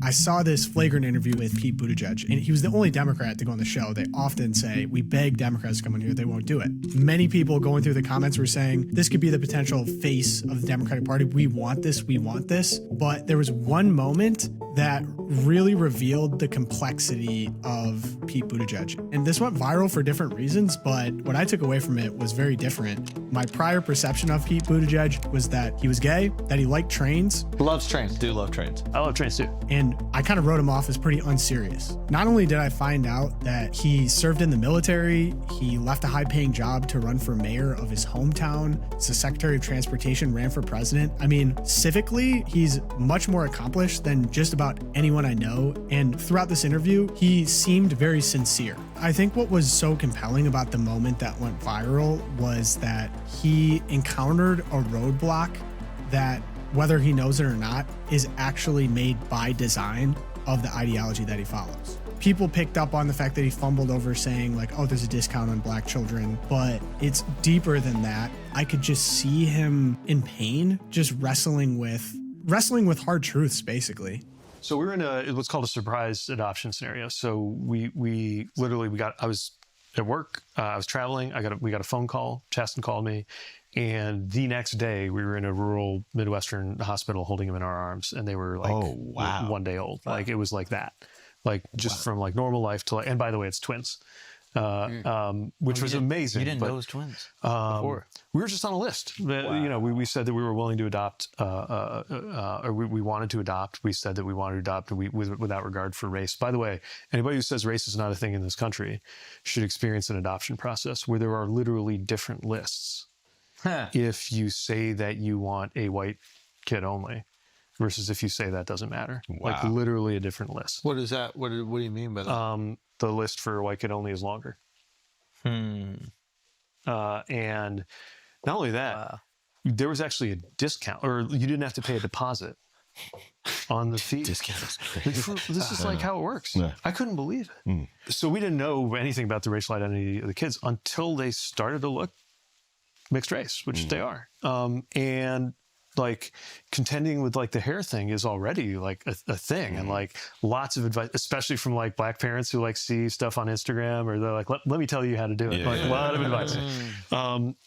I saw this flagrant interview with Pete Buttigieg, and he was the only Democrat to go on the show. They often say, we beg Democrats to come on here. They won't do it. Many people going through the comments were saying, this could be the potential face of the Democratic Party. We want this. We want this. But there was one moment that really revealed the complexity of Pete Buttigieg. And this went viral for different reasons, but what I took away from it was very different. My prior perception of Pete Buttigieg was that he was gay, that he liked trains. Loves trains. Do love trains. I love trains too. And I kind of wrote him off as pretty unserious. Not only did I find out that he served in the military, he left a high-paying job to run for mayor of his hometown. He's the Secretary of Transportation, ran for president. I mean, civically, he's much more accomplished than just about anyone I know. And throughout this interview, he seemed very sincere. I think what was so compelling about the moment that went viral was that he encountered a roadblock that, whether he knows it or not, is actually made by design of the ideology that he follows. People picked up on the fact that he fumbled over saying like, oh, there's a discount on black children, but it's deeper than that. I could just see him in pain, just wrestling with hard truths, basically. So we were in what's called a surprise adoption scenario. So we I was at work, I was traveling, we got a phone call, Chasten called me, and the next day we were in a rural Midwestern hospital holding him in our arms, and they were like, oh, wow. 1 day old. Wow. Like it was like that, like just from like normal life to like, and by the way, it's twins. Which was amazing. You didn't know it was twins before. We were just on a list. Wow. You know, we said that we were willing to adopt, or we wanted to adopt. We said that we wanted to adopt without regard for race. By the way, anybody who says race is not a thing in this country should experience an adoption process where there are literally different lists. If you say that you want a white kid only versus if you say that doesn't matter. Wow. Like literally a different list. What is that? What do you mean by that? The list for white kid only is longer. And not only that, there was actually a discount, or you didn't have to pay a deposit on the fee. Discount. This is like how it works. Yeah. I couldn't believe it. So we didn't know anything about the racial identity of the kids until they started to look mixed race, which they are. And like contending with like the hair thing is already like a thing. And like lots of advice, especially from like black parents who like see stuff on Instagram, or they're like, let me tell you how to do it. Like a lot of advice.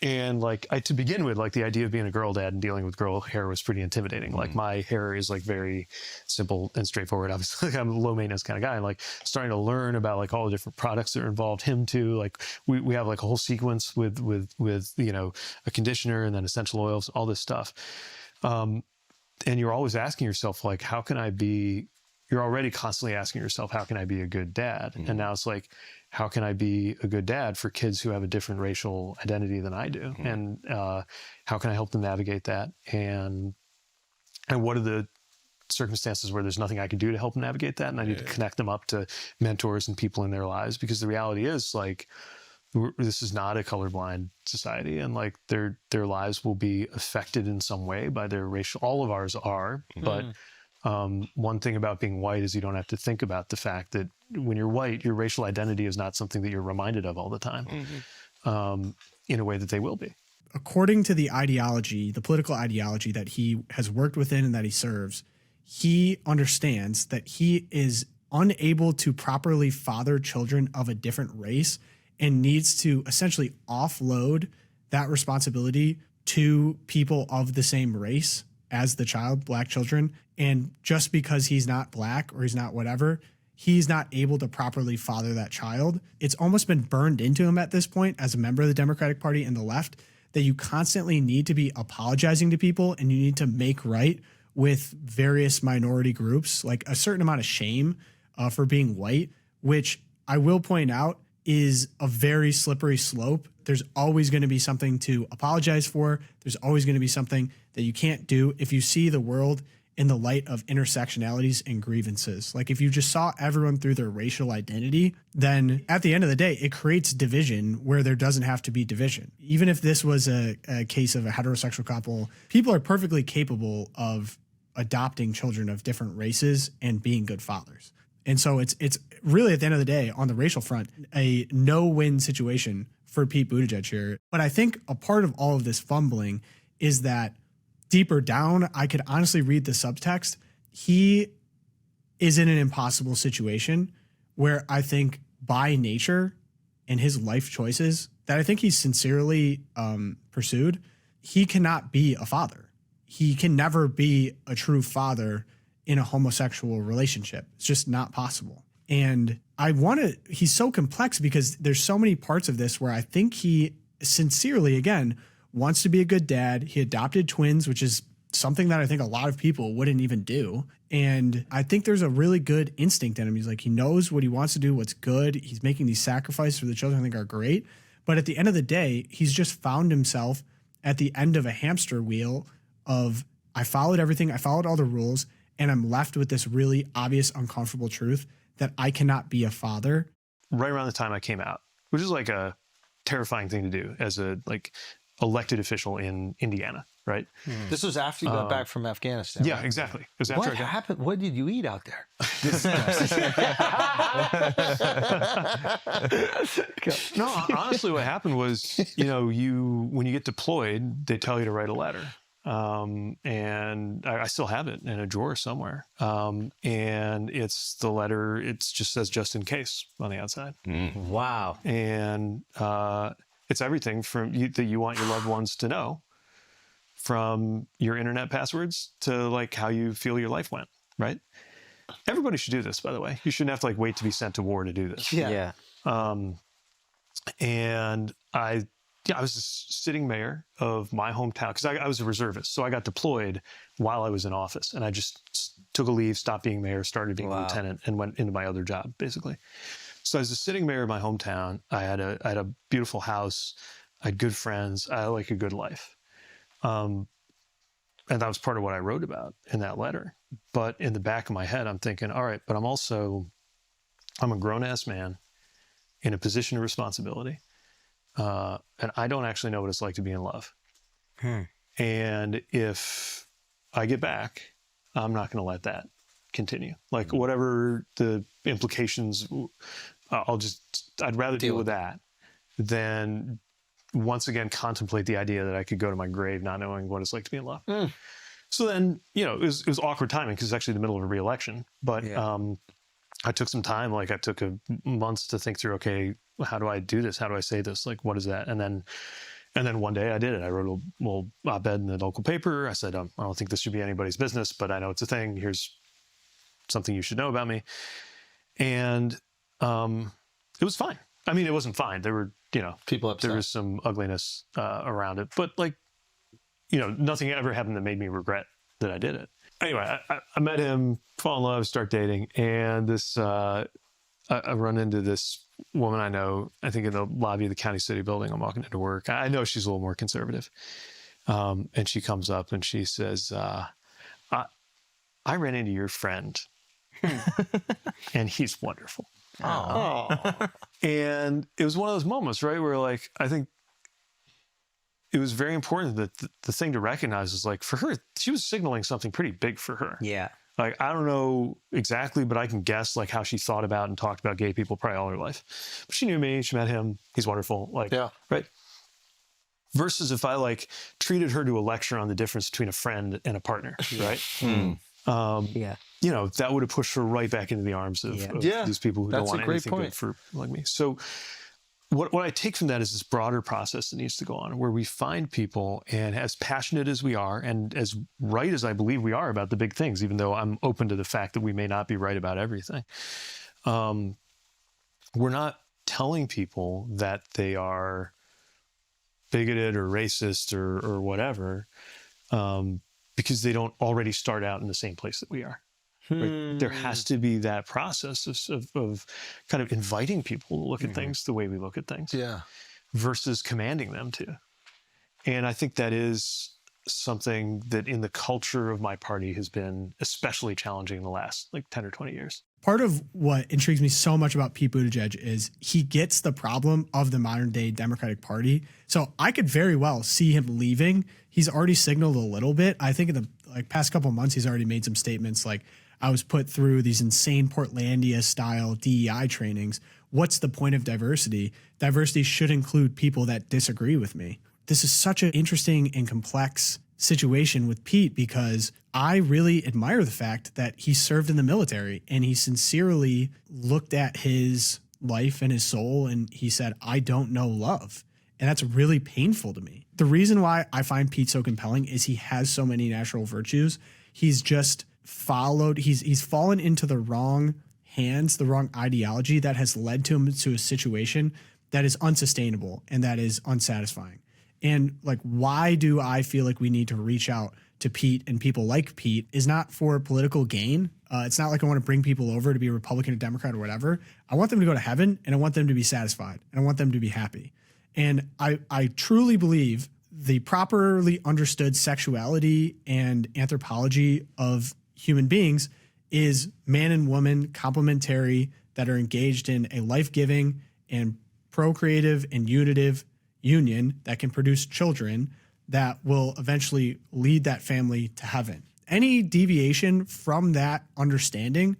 And like to begin with, like the idea of being a girl dad and dealing with girl hair was pretty intimidating. Like my hair is like very simple and straightforward. Obviously I'm a low maintenance kind of guy, and like starting to learn about like all the different products that are involved. Him too. Like we have like a whole sequence with, you know, a conditioner and then essential oils, all this stuff. And you're always asking yourself, like, you're already constantly asking yourself, how can I be a good dad? And now it's like, how can I be a good dad for kids who have a different racial identity than I do? And how can I help them navigate that? And what are the circumstances where there's nothing I can do to help them navigate that? And I need to connect them up to mentors and people in their lives, because the reality is like, this is not a colorblind society, and like their lives will be affected in some way by their racial. All of ours are, but one thing about being white is you don't have to think about the fact that when you're white, your racial identity is not something that you're reminded of all the time, in a way that they will be. According to the ideology, the political ideology that he has worked within and that he serves, he understands that he is unable to properly father children of a different race, and needs to essentially offload that responsibility to people of the same race as the child, black children. And just because he's not black or he's not whatever, he's not able to properly father that child. It's almost been burned into him at this point as a member of the Democratic Party and the left, that you constantly need to be apologizing to people, and you need to make right with various minority groups, like a certain amount of shame for being white, which I will point out is a very slippery slope. There's always going to be something to apologize for. There's always going to be something that you can't do if you see the world in the light of intersectionalities and grievances. Like if you just saw everyone through their racial identity, then at the end of the day, it creates division where there doesn't have to be division. Even if this was a case of a heterosexual couple, people are perfectly capable of adopting children of different races and being good fathers. And so it's really, at the end of the day, on the racial front, a no-win situation for Pete Buttigieg here. But I think a part of all of this fumbling is that deeper down, I could honestly read the subtext. He is in an impossible situation where I think by nature and his life choices that I think he's sincerely pursued, he cannot be a father. He can never be a true father in a homosexual relationship. It's just not possible. And he's so complex because there's so many parts of this where I think he sincerely, again, wants to be a good dad. He adopted twins, which is something that I think a lot of people wouldn't even do. And I think there's a really good instinct in him. He's like, he knows what he wants to do, what's good. He's making these sacrifices for the children I think are great. But at the end of the day, he's just found himself at the end of a hamster wheel of, I followed everything, I followed all the rules, and I'm left with this really obvious, uncomfortable truth that I cannot be a father. Right around the time I came out, which is like a terrifying thing to do as a elected official in Indiana, right? This was after you got back from Afghanistan. Yeah, right? exactly. It was after What happened? What did you eat out there? No, honestly, what happened was, when you get deployed, they tell you to write a letter. And I still have it in a drawer somewhere. And it's the letter, it just says just in case on the outside. Wow. And it's everything that you want your loved ones to know, from your internet passwords to how you feel your life went, right? Everybody should do this, by the way. You shouldn't have to wait to be sent to war to do this. Yeah. And I was the sitting mayor of my hometown because I was a reservist. So I got deployed while I was in office, and I just took a leave, stopped being mayor, started being a lieutenant, and went into my other job, basically. So I was the sitting mayor of my hometown. I had a beautiful house. I had good friends. I had a good life. And that was part of what I wrote about in that letter. But in the back of my head, I'm thinking, all right, but I'm a grown-ass man in a position of responsibility. And I don't actually know what it's like to be in love. And if I get back, I'm not going to let that continue. Whatever the implications, I'd rather deal with that than once again contemplate the idea that I could go to my grave not knowing what it's like to be in love. So then, it was awkward timing because it's actually the middle of a re-election. But I took some time. I took months to think through, okay, how do I do this? How do I say this? What is that? And then one day I did it. I wrote a little op-ed in the local paper. I said, I don't think this should be anybody's business, but I know it's a thing. Here's something you should know about me. And it was fine. I mean, it wasn't fine. There were, people upset. There was some ugliness around it, but nothing ever happened that made me regret that I did it. Anyway, I met him, fall in love, start dating, and this I run into this woman I know, I think in the lobby of the county city building. I'm walking into work. I know she's a little more conservative. And she comes up and she says, I ran into your friend and he's wonderful. Oh. And it was one of those moments, right, where I think it was very important that the thing to recognize is for her, she was signaling something pretty big for her. Yeah. I don't know exactly, but I can guess how she thought about and talked about gay people probably all her life. But she knew me, she met him, he's wonderful. Right. Versus if I treated her to a lecture on the difference between a friend and a partner, right? That would have pushed her right back into the arms of these people who don't want anything good for me. So what I take from that is this broader process that needs to go on, where we find people, and as passionate as we are and as right as I believe we are about the big things, even though I'm open to the fact that we may not be right about everything, we're not telling people that they are bigoted or racist or whatever, because they don't already start out in the same place that we are. Right? There has to be that process of kind of inviting people to look at things the way we look at things, versus commanding them to. And I think that is something that in the culture of my party has been especially challenging in the last 10 or 20 years. Part of what intrigues me so much about Pete Buttigieg is he gets the problem of the modern day Democratic Party. So I could very well see him leaving. He's already signaled a little bit. I think in the past couple of months, he's already made some statements I was put through these insane Portlandia style DEI trainings. What's the point of diversity? Diversity should include people that disagree with me. This is such an interesting and complex situation with Pete because I really admire the fact that he served in the military and he sincerely looked at his life and his soul and he said, I don't know love. And that's really painful to me. The reason why I find Pete so compelling is he has so many natural virtues. He's just he's fallen into the wrong hands, the wrong ideology that has led to him to a situation that is unsustainable and that is unsatisfying. And like, why do I feel like we need to reach out to Pete and people like Pete is not for political gain. It's not like I want to bring people over to be a Republican or Democrat or whatever. I want them to go to heaven and I want them to be satisfied and I want them to be happy. And I truly believe the properly understood sexuality and anthropology of human beings is man and woman complementary that are engaged in a life-giving and procreative and unitive union that can produce children that will eventually lead that family to heaven. Any deviation from that understanding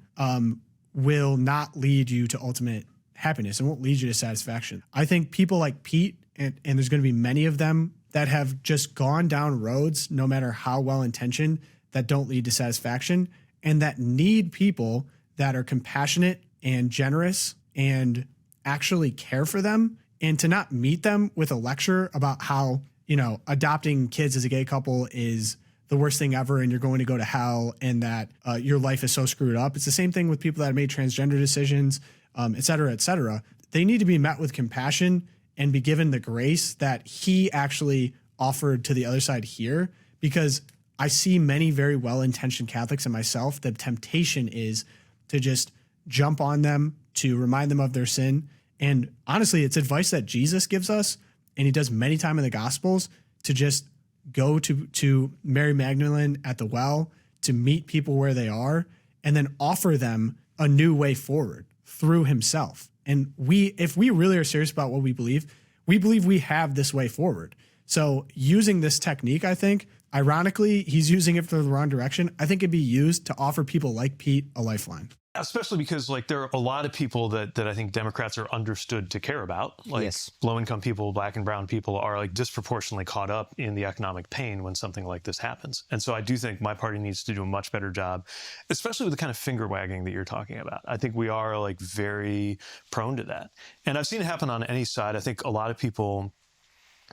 will not lead you to ultimate happiness and won't lead you to satisfaction. I think people like Pete, and there's going to be many of them that have just gone down roads, no matter how well-intentioned, that don't lead to satisfaction and that need people that are compassionate and generous and actually care for them, and to not meet them with a lecture about how, you know, adopting kids as a gay couple is the worst thing ever and you're going to go to hell and that your life is so screwed up. It's the same thing with people that have made transgender decisions, et cetera, et cetera. They need to be met with compassion and be given the grace that he actually offered to the other side here, because I see many very well-intentioned Catholics and myself, the temptation is to just jump on them, to remind them of their sin. And honestly, it's advice that Jesus gives us, and he does many times in the Gospels, to just go to Mary Magdalene at the well, to meet people where they are, and then offer them a new way forward through himself. And if we really are serious about what we believe we have this way forward. So using this technique, I think, ironically, he's using it for the wrong direction. I think it'd be used to offer people like Pete a lifeline. Especially because like there are a lot of people that I think Democrats are understood to care about. Like Yes. low-income people, black and brown people are like disproportionately caught up in the economic pain when something like this happens. And so I do think my party needs to do a much better job, especially with the kind of finger wagging that you're talking about. I think we are like very prone to that. And I've seen it happen on any side. I think a lot of people,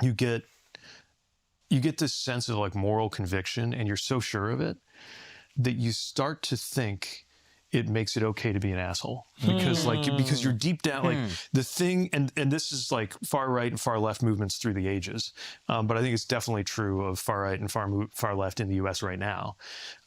you get this sense of like moral conviction and you're so sure of it that you start to think it makes it okay to be an asshole because because you're deep down, like the thing, and this is like far right and far left movements through the ages. But I think it's definitely true of far right and far left in the US right now.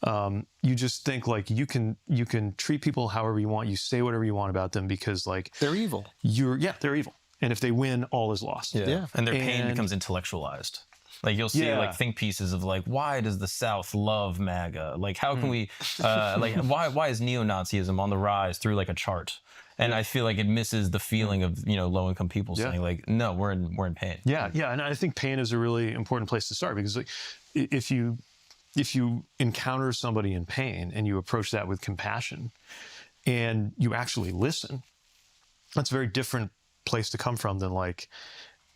You just think like you can treat people however you want. You say whatever you want about them because like They're evil. they're evil. And if they win, all is lost. Yeah. And their pain And- becomes intellectualized. Like you'll see like think pieces of like, why does the South love MAGA? Like how can we like why is neo-Nazism on the rise through like a chart? And I feel like it misses the feeling of, you know, low-income people saying like, no, we're in pain. Yeah, and I think pain is a really important place to start because like, if you encounter somebody in pain and you approach that with compassion and you actually listen, that's a very different place to come from than like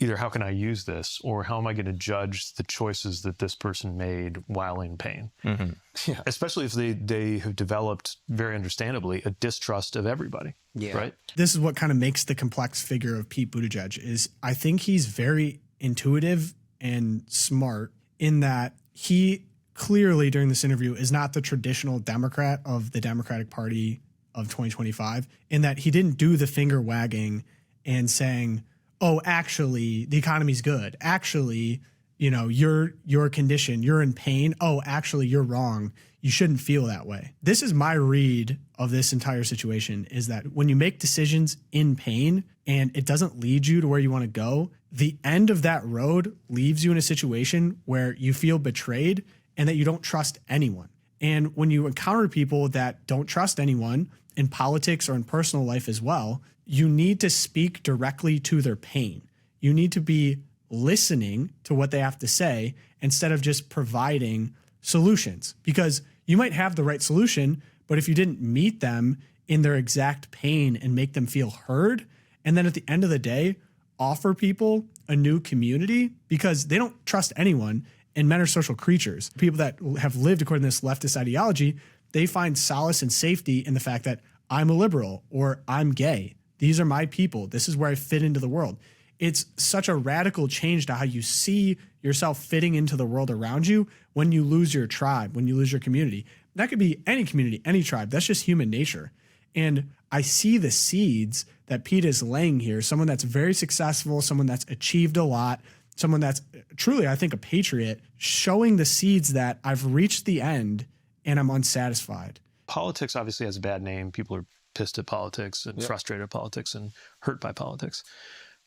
either how can I use this or how am I going to judge the choices that this person made while in pain. Yeah, especially if they have developed very understandably a distrust of everybody. Yeah. Right. This is what kind of makes the complex figure of Pete Buttigieg is I think he's very intuitive and smart in that he clearly during this interview is not the traditional Democrat of the Democratic Party of 2025 in that he didn't do the finger wagging and saying, oh, actually, the economy's good. Actually, you know, your condition, you're in pain. Oh, actually, you're wrong. You shouldn't feel that way. This is my read of this entire situation is that when you make decisions in pain and it doesn't lead you to where you want to go, the end of that road leaves you in a situation where you feel betrayed and that you don't trust anyone. And when you encounter people that don't trust anyone in politics or in personal life as well, you need to speak directly to their pain. You need to be listening to what they have to say instead of just providing solutions, because you might have the right solution, but if you didn't meet them in their exact pain and make them feel heard, and then at the end of the day, offer people a new community because they don't trust anyone. And men are social creatures. People that have lived according to this leftist ideology, they find solace and safety in the fact that I'm a liberal or I'm gay. These are my people. This is where I fit into the world. It's such a radical change to how you see yourself fitting into the world around you when you lose your tribe, when you lose your community. That could be any community, any tribe. That's just human nature. And I see the seeds that Pete is laying here, someone that's very successful, someone that's achieved a lot, someone that's truly, I think, a patriot, showing the seeds that I've reached the end and I'm unsatisfied. Politics obviously has a bad name. People are pissed at politics and frustrated at politics and hurt by politics.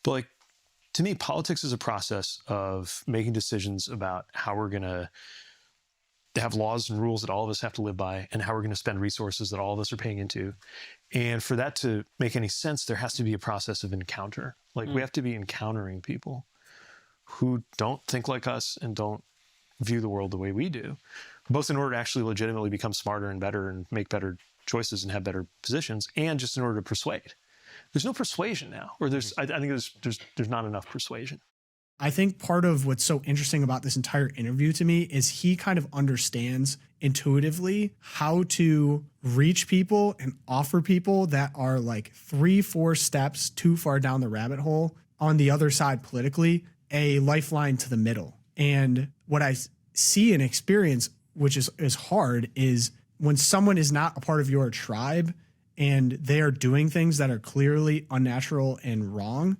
But like, to me, politics is a process of making decisions about how we're going to have laws and rules that all of us have to live by, and how we're going to spend resources that all of us are paying into. And for that to make any sense, there has to be a process of encounter. Like we have to be encountering people who don't think like us and don't view the world the way we do, both in order to actually legitimately become smarter and better and make better choices and have better positions, and just in order to persuade. There's no persuasion now, or I think there's not enough persuasion. I think part of what's so interesting about this entire interview to me is he kind of understands intuitively how to reach people and offer people that are like 3-4 steps too far down the rabbit hole on the other side politically, a lifeline to the middle. And what I see and experience, which is hard, is when someone is not a part of your tribe and they are doing things that are clearly unnatural and wrong,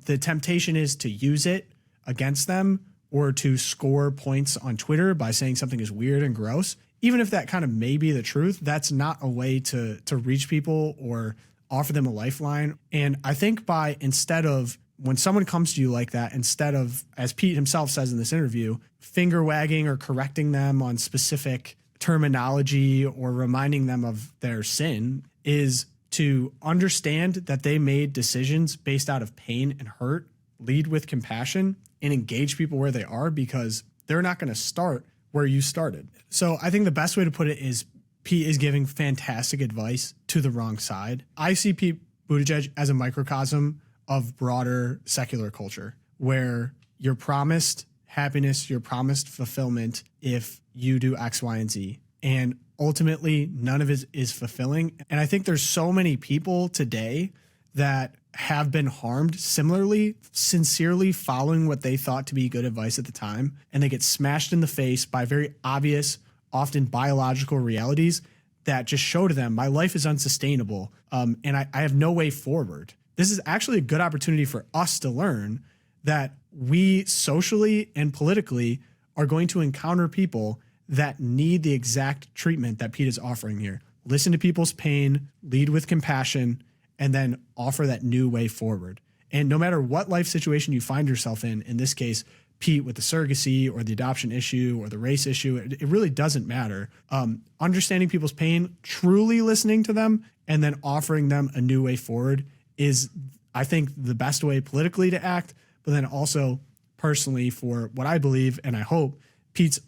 the temptation is to use it against them or to score points on Twitter by saying something is weird and gross. Even if that kind of may be the truth, that's not a way to reach people or offer them a lifeline. And I think instead of when someone comes to you like that, instead of, as Pete himself says in this interview, finger wagging or correcting them on specific terminology or reminding them of their sin, is to understand that they made decisions based out of pain and hurt, lead with compassion, and engage people where they are, because they're not going to start where you started. So I think the best way to put it is Pete is giving fantastic advice to the wrong side. I see Pete Buttigieg as a microcosm of broader secular culture, where you're promised happiness, you're promised fulfillment if you do X, Y, and Z. And ultimately, none of it is fulfilling. And I think there's so many people today that have been harmed similarly, sincerely following what they thought to be good advice at the time, and they get smashed in the face by very obvious, often biological realities that just show to them, my life is unsustainable, and I have no way forward. This is actually a good opportunity for us to learn that we socially and politically are going to encounter people that need the exact treatment that Pete is offering here. Listen to people's pain, lead with compassion, and then offer that new way forward. And no matter what life situation you find yourself in this case, Pete with the surrogacy or the adoption issue or the race issue, it really doesn't matter. Understanding people's pain, truly listening to them, and then offering them a new way forward is, I think, the best way politically to act, but then also personally for what I believe and I hope Pete's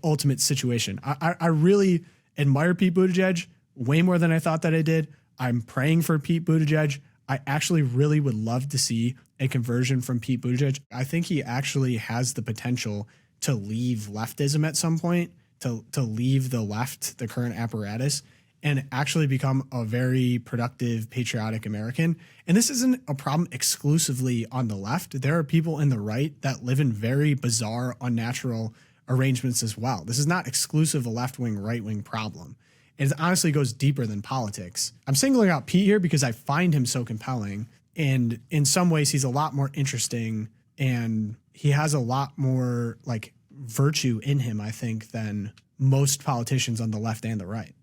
ultimate situation. I really admire Pete Buttigieg way more than I thought that I did. I'm praying for Pete Buttigieg. I actually really would love to see a conversion from Pete Buttigieg. I think he actually has the potential to leave leftism at some point, to leave the left, the current apparatus, and actually become a very productive, patriotic American. And this isn't a problem exclusively on the left. There are people in the right that live in very bizarre, unnatural arrangements as well. This is not exclusive a left-wing, right-wing problem. It honestly goes deeper than politics. I'm singling out Pete here because I find him so compelling. And in some ways, he's a lot more interesting and he has a lot more like virtue in him, I think, than most politicians on the left and the right.